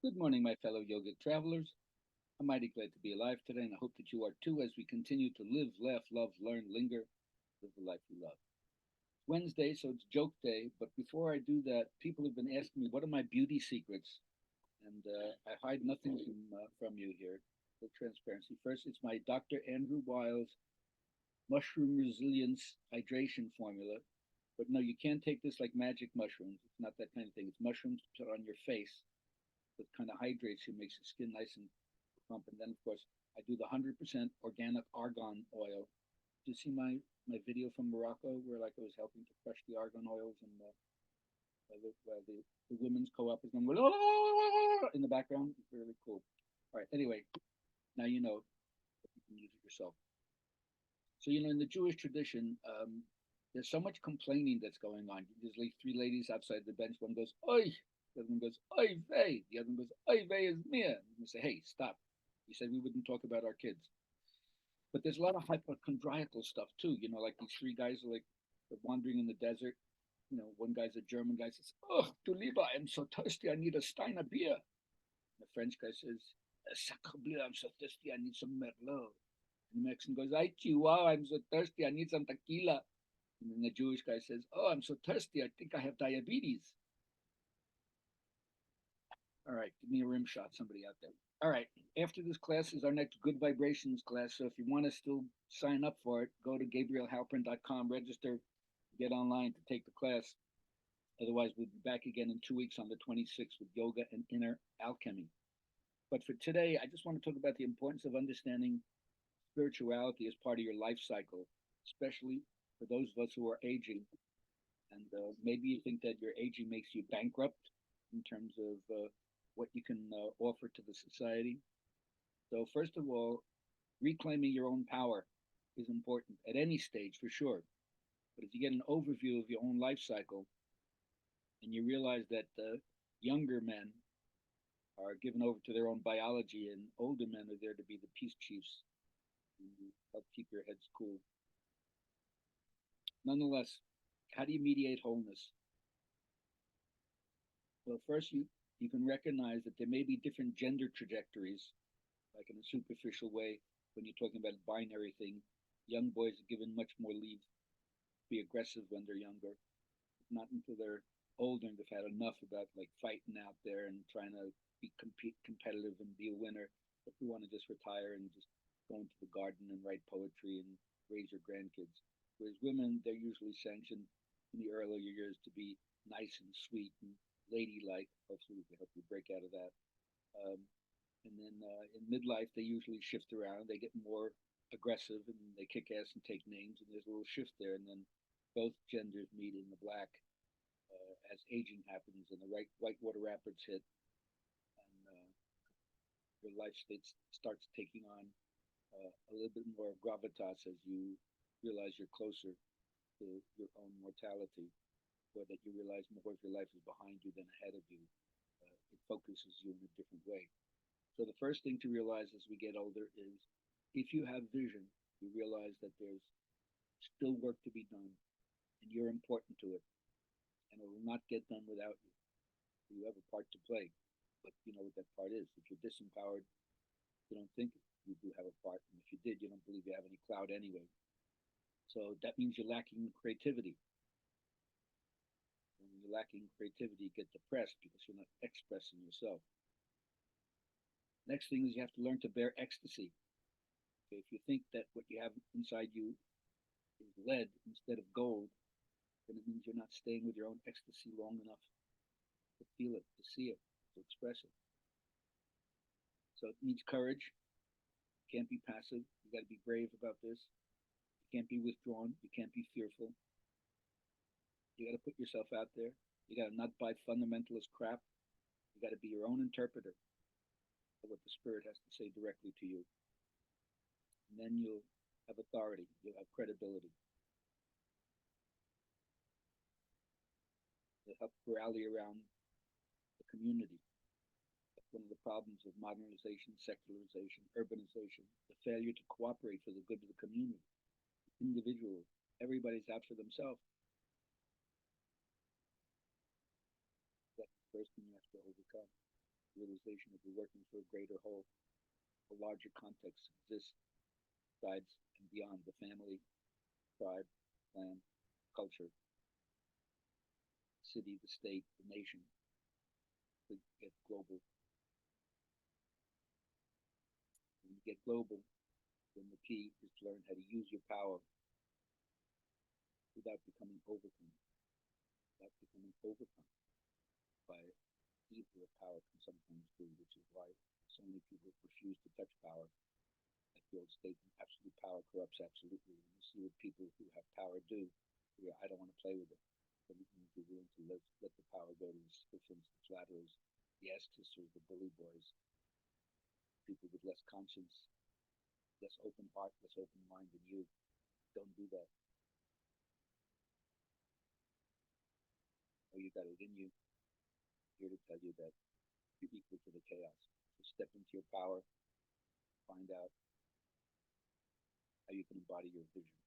Good morning, my fellow yogic travelers. I'm mighty glad to be alive today, and I hope that you are too as we continue to live, laugh, love, learn, linger, live the life we love. Wednesday, so it's joke day, but before I do that, people have been asking me, what are my beauty secrets? And I hide nothing from you here. Full transparency. First, it's my Dr. Andrew Wiles Mushroom Resilience Hydration Formula. But no, you can't take this like magic mushrooms. It's not that kind of thing. It's mushrooms put on your face that kind of hydrates you, makes your skin nice and plump. And then, of course, I do the 100% organic argan oil. Did you see my video from Morocco where like I was helping to crush the argan oils and the women's co-op is going in the background? It's really cool. All right. Anyway, now you know that you can use it yourself. So in the Jewish tradition, there's so much complaining that's going on. There's like three ladies outside the bench. One goes, "Oi," the other one goes, "Oi vey." The other one goes, "Oi vey is me." And we say, "Hey, stop." We said we wouldn't talk about our kids. But there's a lot of hypochondriacal stuff too. Like these three guys are like they're wandering in the desert. One guy's a German guy says, "Oh, du lieber, I'm so thirsty. I need a stein of beer." And the French guy says, "Sacre bleu, I'm so thirsty. I need some merlot." And the Mexican goes, "Ay, chihuahua, I'm so thirsty. I need some tequila." And then the Jewish guy says, "Oh, I'm so thirsty. I think I have diabetes." All right, give me a rim shot, somebody out there. All right, after this class is our next Good Vibrations class. So if you want to still sign up for it, go to GabrielHalpern.com, register, get online to take the class. Otherwise, we'll be back again in 2 weeks on the 26th with yoga and inner alchemy. But for today, I just want to talk about the importance of understanding spirituality as part of your life cycle, especially for those of us who are aging. And maybe you think that your aging makes you bankrupt in terms of what you can offer to the society. So, first of all, reclaiming your own power is important at any stage for sure. But if you get an overview of your own life cycle and you realize that younger men are given over to their own biology and older men are there to be the peace chiefs and help keep your heads cool. Nonetheless, how do you mediate wholeness? Well, first, you can recognize that there may be different gender trajectories, like in a superficial way, when you're talking about a binary thing. Young boys are given much more leave to be aggressive when they're younger, not until they're older and they've had enough about like fighting out there and trying to be competitive and be a winner. But we want to just retire and just go into the garden and write poetry and raise your grandkids. Whereas women, they're usually sanctioned in the earlier years to be nice and sweet and ladylike. Hopefully, we can help you break out of that. Um, and then in midlife, they usually shift around. They get more aggressive and they kick ass and take names. And there's a little shift there. And then both genders meet in the black as aging happens and the right whitewater rapids hit, and your life state starts taking on a little bit more gravitas as you realize you're closer to your own mortality, or that you realize more of your life is behind you than ahead of you. It focuses you in a different way. So the first thing to realize as we get older is if you have vision, you realize that there's still work to be done and you're important to it and it will not get done without you. You have a part to play, but you know what that part is. If you're disempowered, you don't think you do have a part. And if you did, you don't believe you have any clout anyway. So that means you're lacking creativity. And when you're lacking creativity, you get depressed because you're not expressing yourself. Next thing is you have to learn to bear ecstasy. Okay, if you think that what you have inside you is lead instead of gold, then it means you're not staying with your own ecstasy long enough to feel it, to see it, to express it. So it needs courage. You can't be passive. You got to be brave about this. You can't be withdrawn. You can't be fearful. You got to put yourself out there. You got to not buy fundamentalist crap. You got to be your own interpreter of what the spirit has to say directly to you. And then you'll have authority. You'll have credibility. You'll help rally around the community. That's one of the problems of modernization, secularization, urbanization, the failure to cooperate for the good of the community. Individually, everybody's out for themselves. That's the first thing you have to overcome. realization that we're working for a greater whole, a larger context exists besides and beyond the family, tribe, clan, culture, city, the state, the nation, to get global. When you get global, then the key is to learn how to use your power without becoming overcome, without becoming overcome by evil that power can sometimes do, which is why so many people refuse to touch power. Like the old statement, absolute power corrupts absolutely. And you see what people who have power do. Yeah, I don't want to play with it. But we can be willing to let the power go to the stiffins, the flatterers, the ass kissers, the bully boys, people with less conscience, less open heart, less open mind than you. Don't do that. Oh, you got it in you. I'm here to tell you that you're equal to the chaos. So step into your power, find out how you can embody your vision.